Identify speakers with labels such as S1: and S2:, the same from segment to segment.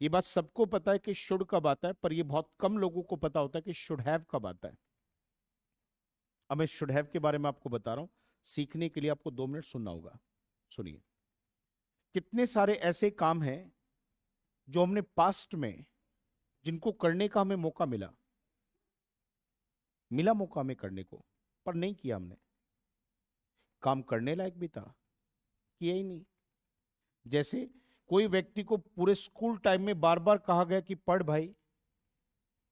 S1: ये बात सबको पता है कि शुड कब आता है, पर ये बहुत कम लोगों को पता होता है कि शुड हैव कब आता है। अब मैं शुड हैव के बारे में आपको बता रहा हूं। सीखने के लिए आपको 2 मिनट सुनना होगा। सुनिए। कितने सारे ऐसे काम हैं जो हमने पास्ट में, जिनको करने का हमें मौका मिला, मिला मौका हमें करने को, पर नहीं किया हमने। काम करने लायक भी था, किया ही नहीं। जैसे कोई व्यक्ति को पूरे स्कूल टाइम में बार बार कहा गया कि पढ़ भाई,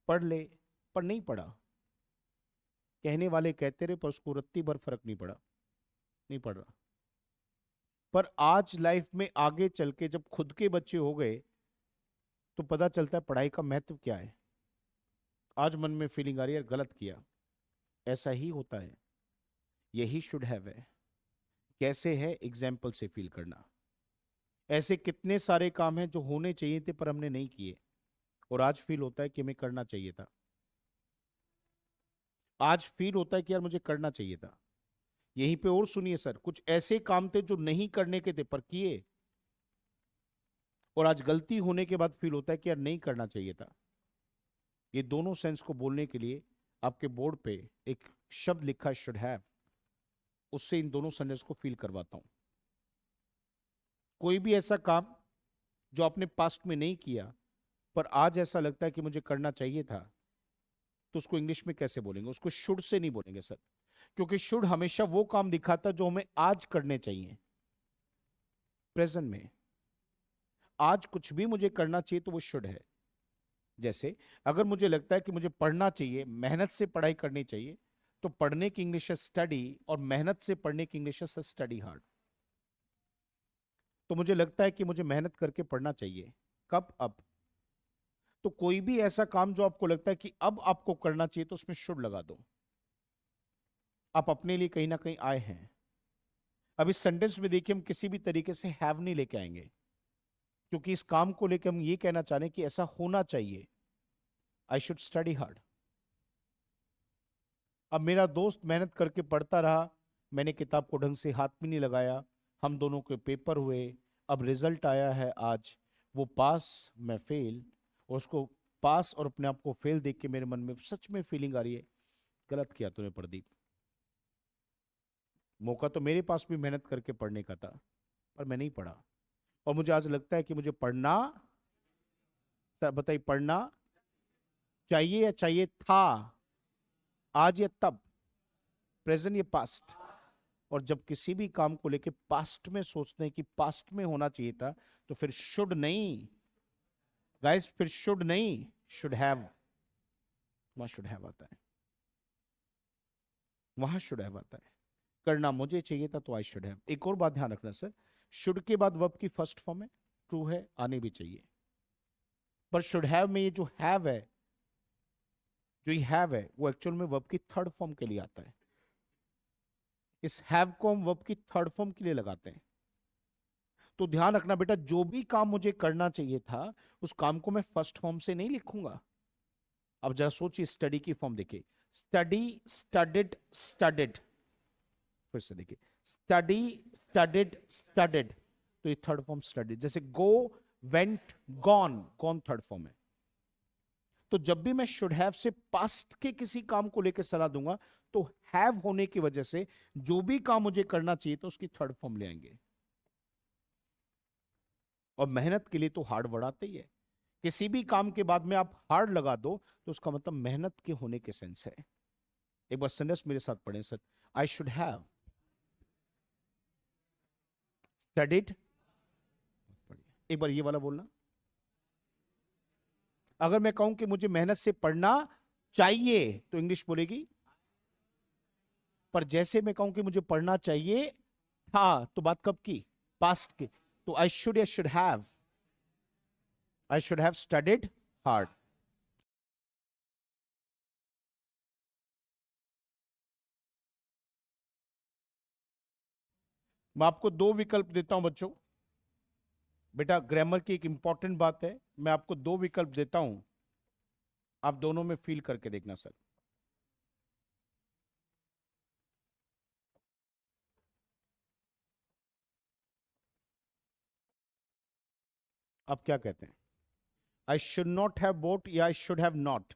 S1: पढ़ ले, पर नहीं पढ़ा। कहने वाले कहते रहे, पर उसको रत्ती भर फर्क नहीं पड़ा, नहीं पड़ रहा। पर आज लाइफ में आगे चल के जब खुद के बच्चे हो गए, तो पता चलता है पढ़ाई का महत्व क्या है। आज मन में फीलिंग आ रही है, यार गलत किया। ऐसा ही होता है, यही शुड हैव है। कैसे है, एग्जाम्पल से फील करना। ऐसे कितने सारे काम हैं जो होने चाहिए थे पर हमने नहीं किए, और आज फील होता है कि हमें करना चाहिए था। आज फील होता है कि यार मुझे करना चाहिए था। यहीं पे और सुनिए सर, कुछ ऐसे काम थे जो नहीं करने के थे पर किए, और आज गलती होने के बाद फील होता है कि यार नहीं करना चाहिए था। ये दोनों सेंस को बोलने के लिए आपके बोर्ड पे एक शब्द लिखा है, शुड हैव। उससे इन दोनों सेंस को फील करवाता हूं। कोई भी ऐसा काम जो आपने पास्ट में नहीं किया, पर आज ऐसा लगता है कि मुझे करना चाहिए था, तो उसको इंग्लिश में कैसे बोलेंगे? उसको शुड से नहीं बोलेंगे सर, क्योंकि शुड हमेशा वो काम दिखाता है जो हमें आज करने चाहिए, प्रेजेंट में। आज कुछ भी मुझे करना चाहिए तो वो शुड है। जैसे अगर मुझे लगता है कि मुझे पढ़ना चाहिए, मेहनत से पढ़ाई करनी चाहिए, तो पढ़ने की इंग्लिश है स्टडी, और मेहनत से पढ़ने की इंग्लिश है स्टडी हार्ड। तो मुझे लगता है कि मुझे मेहनत करके पढ़ना चाहिए। कब? अब। तो कोई भी ऐसा काम जो आपको लगता है कि अब आपको करना चाहिए, तो उसमें शुड लगा दो। आप अपने लिए कहीं ना कहीं आए हैं। अब इस सेंटेंस में देखिए, हम किसी भी तरीके से हैव नहीं लेके आएंगे, क्योंकि इस काम को लेकर हम ये कहना चाह रहे हैं कि ऐसा होना चाहिए। I should study hard. अब मेरा दोस्त मेहनत करके पढ़ता रहा, मैंने किताब को ढंग से हाथ भी नहीं लगाया, हम दोनों के पेपर हुए, अब रिजल्ट आया है आज, वो पास, मैं फेल। और उसको पास और अपने आप को फेल देख के मेरे मन में सच में फीलिंग आ रही है, गलत किया तूने प्रदीप। मौका तो मेरे पास भी मेहनत करके पढ़ने का था, पर मैं नहीं पढ़ा। और मुझे आज लगता है कि मुझे पढ़ना, सर बताइए, पढ़ना चाहिए या चाहिए था? आज या तब? प्रेजेंट या पास्ट? और जब किसी भी काम को लेके पास्ट में सोचते हैं कि पास्ट में होना चाहिए था, तो फिर शुड नहीं गाइस, फिर शुड नहीं, शुड हैव। वहां शुड हैव आता है, वहां शुड हैव आता है। करना मुझे चाहिए था, तो आई शुड हैव। एक और बात ध्यान रखना सर, शुड के बाद वर्ब की फर्स्ट फॉर्म है, ट्रू है, आने भी चाहिए। पर शुड हैव में ये जो हैव है, जो ये हैव है, वो एक्चुअल में वर्ब की थर्ड फॉर्म के लिए आता है। इस हैव को हम वर्ब की थर्ड फॉर्म के लिए लगाते हैं। तो ध्यान रखना बेटा, जो भी काम मुझे करना चाहिए था, उस काम को मैं फर्स्ट फॉर्म से नहीं लिखूंगा। अब जरा सोचिए, स्टडी की फॉर्म देखिए, स्टडी, स्टडिड, स्टडिड। फिर से देखिए, स्टडी, स्टडिड, स्टडिड। तो ये थर्ड फॉर्म स्टडी। जैसे go, went, gone, gone third form है। तो जब भी मैं शुड हैव से पास्ट के किसी काम को लेकर सलाह दूंगा, तो हैव होने की वजह से जो भी काम मुझे करना चाहिए तो उसकी थर्ड फॉर्म ले आएंगे। और मेहनत के लिए तो हार्ड वर्ड आते ही है। किसी भी काम के बाद में आप हार्ड लगा दो, तो उसका मतलब मेहनत के होने के सेंस है। एक बार सेंटेंस मेरे साथ पढ़ें sir. I should have studied. एक बार ये वाला बोलना। अगर मैं कहूं कि मुझे मेहनत से पढ़ना चाहिए, तो इंग्लिश बोलेगी। पर जैसे मैं कहूं कि मुझे पढ़ना चाहिए था, तो बात कब की? पास्ट की। तो आई शुड या should have? I should have studied hard. मैं आपको 2 विकल्प देता हूं बच्चों। बेटा ग्रामर की एक इंपॉर्टेंट बात है, मैं आपको 2 विकल्प देता हूं, आप दोनों में फील करके देखना सर। आप क्या कहते हैं? आई शुड नॉट हैव बोट या आई शुड हैव नॉट?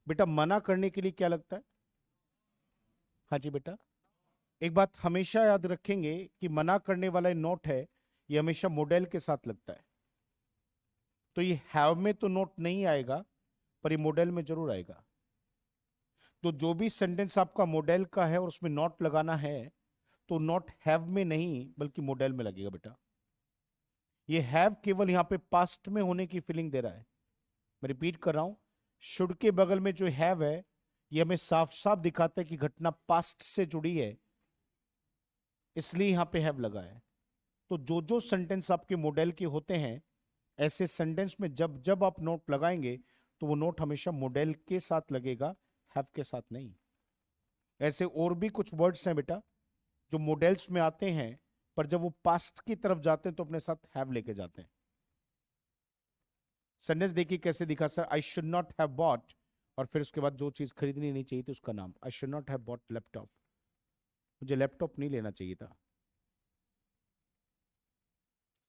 S1: बेटा मना करने के लिए क्या लगता है? हाँ जी बेटा, एक बात हमेशा याद रखेंगे कि मना करने वाला नोट है, ये हमेशा मॉडल के साथ लगता है। तो ये हैव में तो नोट नहीं आएगा, पर ये मॉडल में जरूर आएगा। तो जो भी सेंटेंस आपका मॉडल का है और उसमें नॉट लगाना है, तो नॉट हैव में नहीं बल्कि मॉडल में लगेगा बेटा। ये हैव केवल यहां पे पास्ट में होने की फीलिंग दे रहा है। मैं रिपीट कर रहा हूं, शुड के बगल में जो हैव है, ये हमें साफ साफ दिखाता है कि घटना पास्ट से जुड़ी है, इसलिए यहां पे हैव लगा है। तो जो जो सेंटेंस आपके मॉडल के होते हैं, ऐसे सेंटेंस में जब जब आप नोट लगाएंगे, तो वो नोट हमेशा मॉडल के साथ लगेगा, हैव के साथ नहीं। ऐसे और भी कुछ वर्ड्स हैं बेटा जो मॉडल्स में आते हैं, पर जब वो पास्ट की तरफ जाते हैं तो अपने साथ हैव लेके जाते हैं। सेंटेंस देखिए कैसे दिखा sir, I should not have bot, और फिर उसके बाद जो चीज खरीदनी नहीं चाहिए थी उसका नाम, I should not have bought laptop, मुझे लैपटॉप नहीं लेना चाहिए था।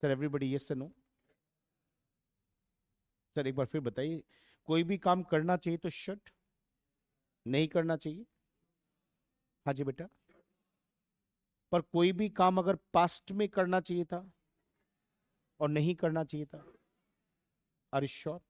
S1: Sir everybody yes sir no? Sir एक बार फिर बताइए, कोई भी काम करना चाहिए तो शुड, नहीं करना चाहिए? हाँ जी बेटा, पर कोई भी काम अगर पास्ट में करना चाहिए था और नहीं करना चाहिए था, आर यू श्योर?